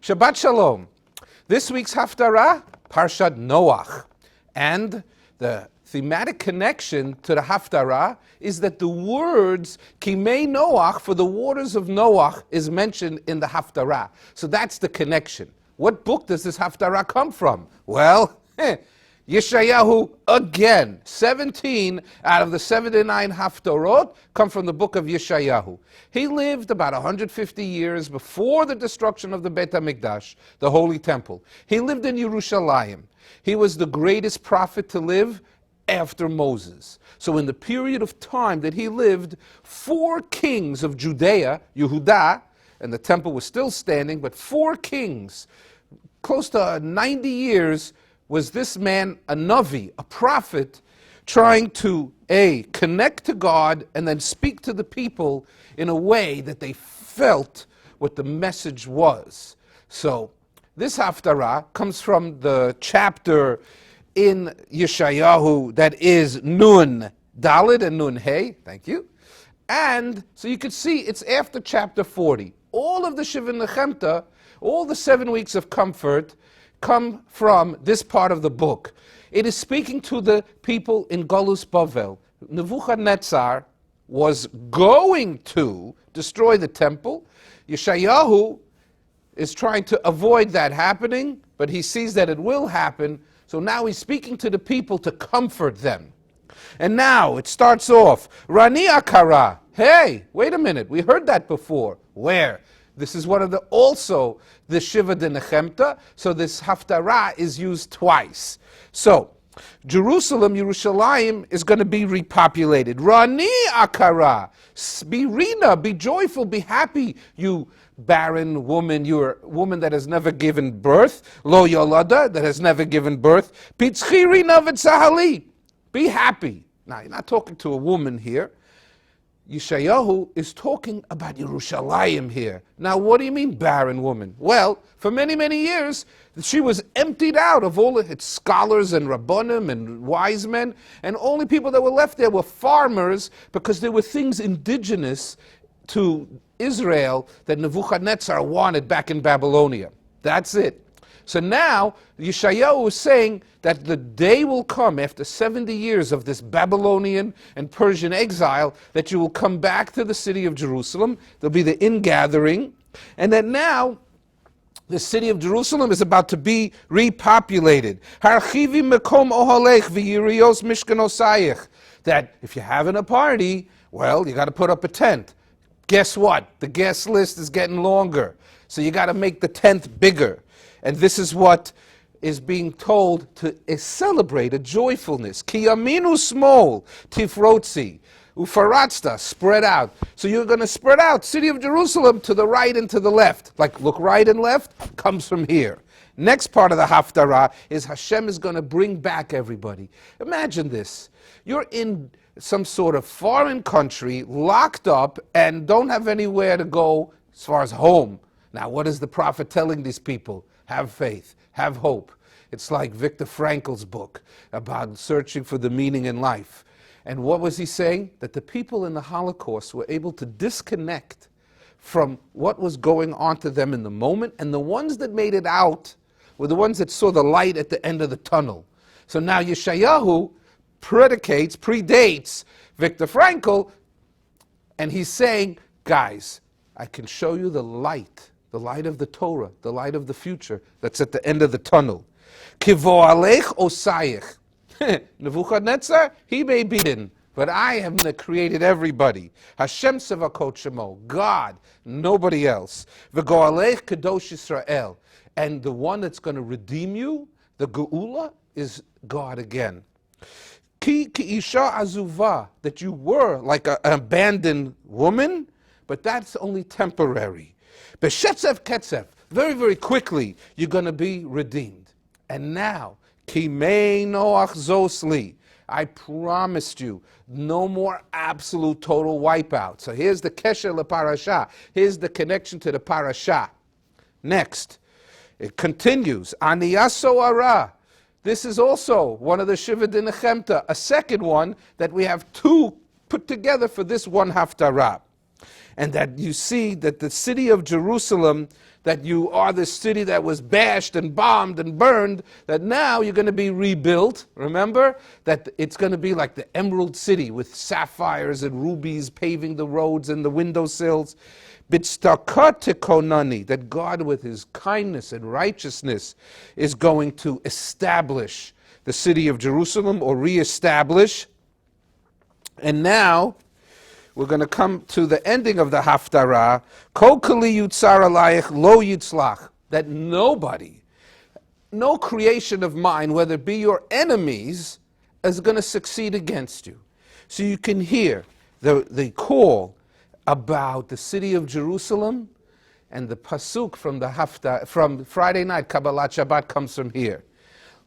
Shabbat Shalom. This week's Haftorah, Parshat Noach. And the thematic connection to the Haftorah is that the words Kimei Noach, for the waters of Noach, is mentioned in the Haftorah. So that's the connection. What book does this Haftorah come from? Well, Yeshayahu again. 17 out of the 79 Haftorot come from the book of Yeshayahu. He lived about 150 years before the destruction of the Beit HaMikdash, the Holy Temple. He lived in Yerushalayim. He was the greatest prophet to live after Moses. So in the period of time that he lived, 4 kings of Judea, Yehudah, and the temple was still standing, but 4 kings, close to 90 years, was this man a Navi, a prophet, trying to, connect to God and then speak to the people in a way that they felt what the message was. So this Haftarah comes from the chapter in Yeshayahu that is Nun Daled and Nun Hey, thank you. And so you could see it's after chapter 40. All of the Shiva Nechemta, all the 7 weeks of comfort, come from this part of the book. It is speaking to the people in Golus Bavel. Nebuchadnezzar was going to destroy the temple. Yeshayahu is trying to avoid that happening, but he sees that it will happen, so now he's speaking to the people to comfort them. And now it starts off, Rani Akara. Hey, wait a minute, we heard that before. Where? This is one of the Shiva de Nechemta, so this Haftarah is used twice. So, Jerusalem, Yerushalayim, is going to be repopulated. Rani Akara, be rina, be joyful, be happy, you barren woman, you're a woman that has never given birth, lo yolada, that has never given birth, pitzchi rina v'tzahali, be happy. Now, you're not talking to a woman here. Yeshayahu is talking about Yerushalayim here. Now, what do you mean, barren woman? Well, for many, many years, she was emptied out of all of its scholars and rabbonim and wise men, and only people that were left there were farmers, because there were things indigenous to Israel that Nebuchadnezzar wanted back in Babylonia. That's it. So now, Yeshayahu is saying that the day will come after 70 years of this Babylonian and Persian exile that you will come back to the city of Jerusalem. There'll be the ingathering. And that now, the city of Jerusalem is about to be repopulated. Harchivi mekom ohalech v'yirios mishkanosayich. That if you're having a party, well, you got to put up a tent. Guess what? The guest list is getting longer. So you got to make the tent bigger. And this is what is being told to celebrate a joyfulness. Ki yaminu small tifrotzi ufaratzta, spread out. So you're going to spread out, city of Jerusalem, to the right and to the left. Like look right and left, comes from here. Next part of the Haftarah is Hashem is going to bring back everybody. Imagine this. You're in some sort of foreign country, locked up, and don't have anywhere to go as far as home. Now, what is the prophet telling these people? Have faith, have hope. It's like Viktor Frankl's book about searching for the meaning in life. And what was he saying? That the people in the Holocaust were able to disconnect from what was going on to them in the moment, and the ones that made it out were the ones that saw the light at the end of the tunnel. So now Yeshayahu predates Viktor Frankl, and he's saying, guys, I can show you the light of the Torah, the light of the future that's at the end of the tunnel. Kivo alech osayich. Nebuchadnezzar, he may be hidden, but I have created everybody. Hashem sevakot shemo, God, nobody else. V'go alech kadosh Yisrael. And the one that's going to redeem you, the Geula, is God again. Ki isha azuva, that you were like an abandoned woman, but that's only temporary. Beshetzev ketzev, very, very quickly, you're going to be redeemed. And now, Kimei Noach Zosli, I promised you, no more absolute total wipeout. So here's the Kesher LeParashah. Here's the connection to the Parashah. Next, it continues, Aniyaso Ara. This is also one of the Shiva de Nechemta, a second one that we have 2 put together for this one Haftarah. and that you see that the city of Jerusalem, that you are the city that was bashed and bombed and burned, that now you're going to be rebuilt. Remember? That it's going to be like the Emerald City with sapphires and rubies paving the roads and the windowsills. Bitstakot that God with his kindness and righteousness is going to establish the city of Jerusalem, or reestablish. And now we're going to come to the ending of the Haftarah. Kol kli yutzar alayich lo yitzlach. That nobody, no creation of mine, whether it be your enemies, is going to succeed against you. So you can hear the call about the city of Jerusalem, and the pasuk from the Haftarah, from Friday night, Kabbalat Shabbat, comes from here.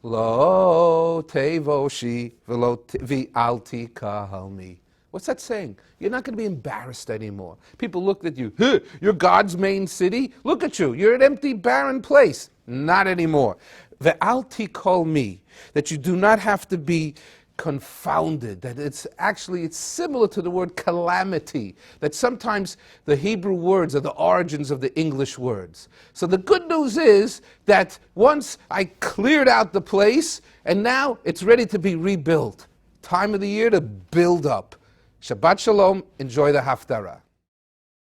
Lo tevoshi v'lo v'alti kahalmi. What's that saying? You're not going to be embarrassed anymore. People look at you, huh, you're God's main city? Look at you, you're an empty, barren place. Not anymore. Ve'alti kol mi, that you do not have to be confounded, that it's similar to the word calamity, that sometimes the Hebrew words are the origins of the English words. So the good news is that once I cleared out the place, and now it's ready to be rebuilt. Time of the year to build up. Shabbat Shalom, enjoy the Haftarah.